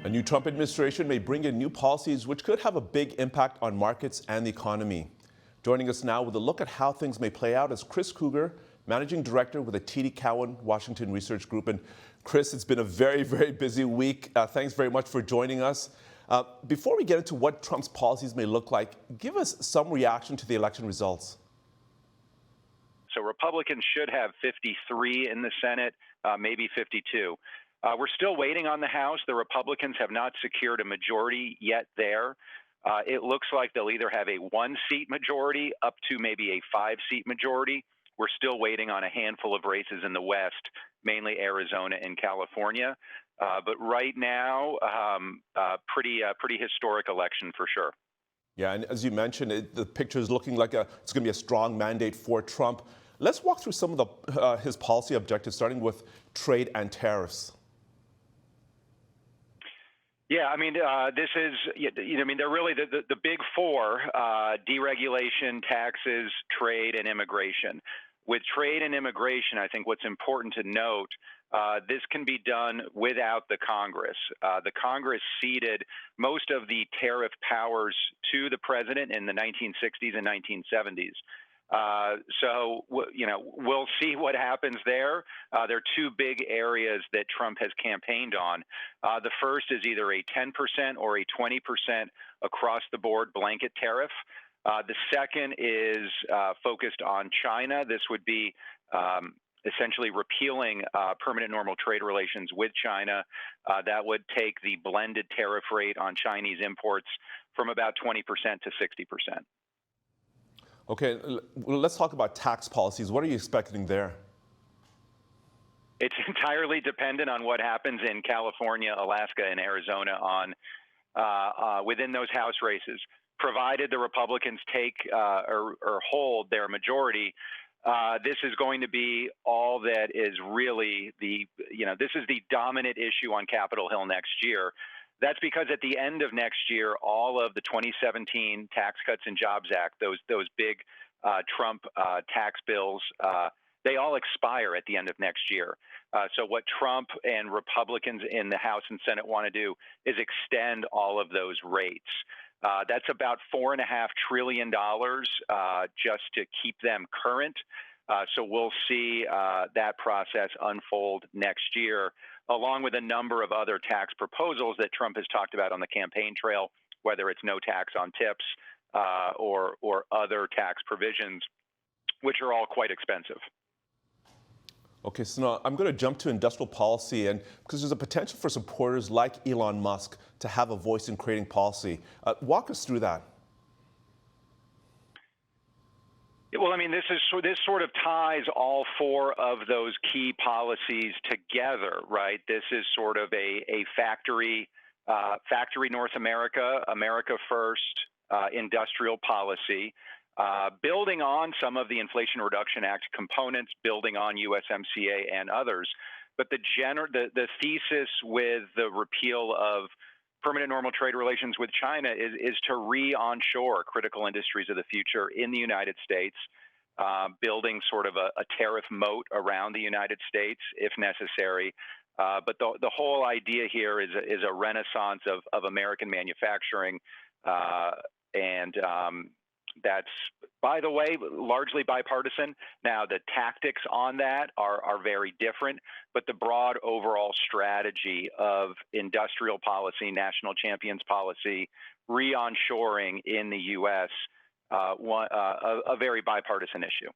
A new Trump administration may bring in new policies which could have a big impact on markets and the economy. Joining us now with a look at how things may play out is Krueger, Managing Director with the TD Cowen Washington Research Group. And Chris, it's been a very, very busy week. Thanks very much for joining us. Before we get into what Trump's policies may look like, give us some reaction to the election results. So Republicans should have 53 in the Senate, maybe 52. We're still waiting on the House. The Republicans have not secured a majority yet there. It looks like they'll either have a one-seat majority up to maybe a five-seat majority. We're still waiting on a handful of races in the West, mainly Arizona and California. But right now, pretty historic election for sure. Yeah, and as you mentioned, the picture is looking like it's going to be a strong mandate for Trump. Let's walk through some of his policy objectives, starting with trade and tariffs. Yeah, I mean, this is, I mean, they're really the big four: deregulation, taxes, trade, and immigration. With trade and immigration, I think what's important to note, this can be done without the Congress. The Congress ceded most of the tariff powers to the president in the 1960s and 1970s. So, we'll see what happens there. There are two big areas that Trump has campaigned on. The first is either a 10% or a 20% across the board blanket tariff. The second is focused on China. This would be essentially repealing permanent normal trade relations with China. That would take the blended tariff rate on Chinese imports from about 20% to 60%. Okay, well, let's talk about tax policies. What are you expecting there? It's entirely dependent on what happens in California, Alaska, and Arizona within those House races. Provided the Republicans take or hold their majority, this is going to be all that is really this is the dominant issue on Capitol Hill next year. That's because at the end of next year, all of the 2017 Tax Cuts and Jobs Act, those big Trump tax bills, they all expire at the end of next year. So what Trump and Republicans in the House and Senate want to do is extend all of those rates. That's about $4.5 trillion just to keep them current. So we'll see that process unfold next year, along with a number of other tax proposals that Trump has talked about on the campaign trail, whether it's no tax on tips or other tax provisions, which are all quite expensive. Okay, so now I'm going to jump to industrial policy, and because there's a potential for supporters like Elon Musk to have a voice in creating policy. Walk us through that. Well, I mean, this sort of ties all four of those key policies together, right? This is sort of a factory North America, America first industrial policy, building on some of the Inflation Reduction Act components, building on USMCA and others. But the thesis with the repeal of permanent normal trade relations with China is to re-onshore critical industries of the future in the United States, building sort of a tariff moat around the United States if necessary. But the whole idea here is a renaissance of American manufacturing, and that's, by the way, largely bipartisan. Now, the tactics on that are very different, but the broad overall strategy of industrial policy, national champions policy, re-onshoring in the U.S., a very bipartisan issue.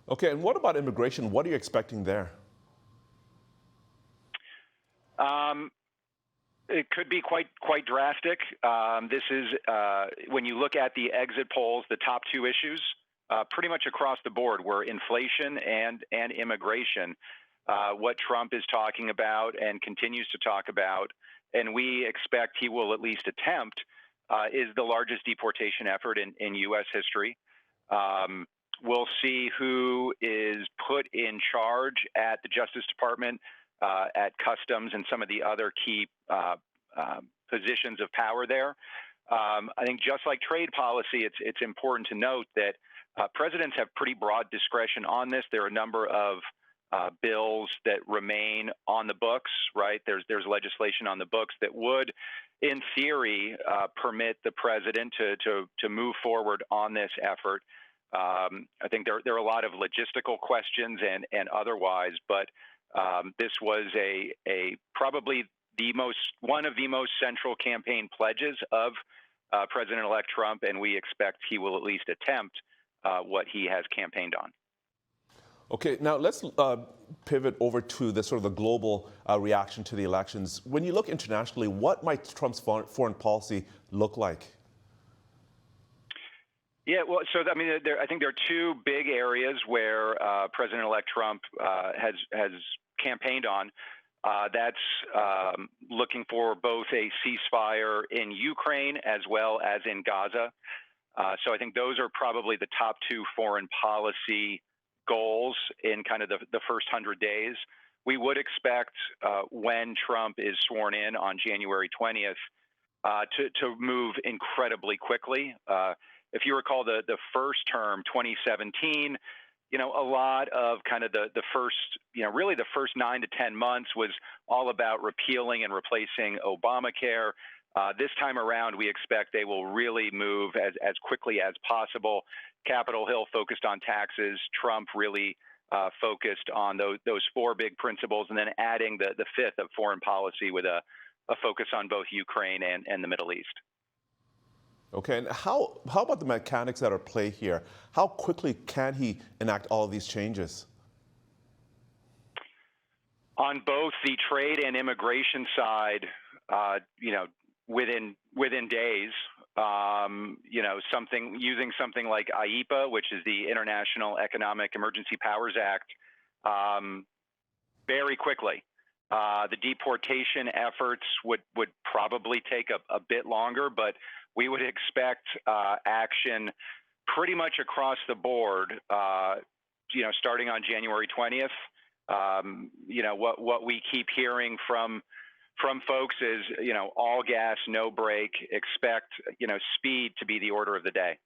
Okay, and what about immigration? What are you expecting there? It could be quite drastic. This is when you look at the exit polls, the top two issues, pretty much across the board, were inflation and immigration. What Trump is talking about and continues to talk about, and we expect he will at least attempt, is the largest deportation effort in U.S. history. We'll see who is put in charge at the Justice Department, at Customs, and some of the other key positions of power there. I think just like trade policy, it's important to note that presidents have pretty broad discretion on this. There are a number of bills that remain on the books, right? There's legislation on the books that would, in theory, permit the president to move forward on this effort. I think there are a lot of logistical questions and otherwise, but this was probably one of the most central campaign pledges of President-elect Trump, and we expect he will at least attempt what he has campaigned on. Okay, now let's pivot over to the sort of the global reaction to the elections. When you look internationally, what might Trump's foreign policy look like? Yeah, well, so I mean, I think there are two big areas where President-elect Trump has campaigned on. That's looking for both a ceasefire in Ukraine as well as in Gaza. So I think those are probably the top two foreign policy goals in kind of the first 100 days. We would expect when Trump is sworn in on January 20th to move incredibly quickly. If you recall the first term, 2017, a lot of kind of the first, really the first 9 to 10 months was all about repealing and replacing Obamacare. This time around, we expect they will really move as quickly as possible. Capitol Hill focused on taxes. Trump really focused on those four big principles, and then adding the fifth of foreign policy with a focus on both Ukraine and the Middle East. Okay, and how about the mechanics that are at play here? How quickly can he enact all of these changes? On both the trade and immigration side, within days, using something like IEPA, which is the International Economic Emergency Powers Act, very quickly. The deportation efforts would probably take a bit longer, but we would expect action pretty much across the board, starting on January 20th. What we keep hearing from folks is, all gas, no brake, expect, speed to be the order of the day.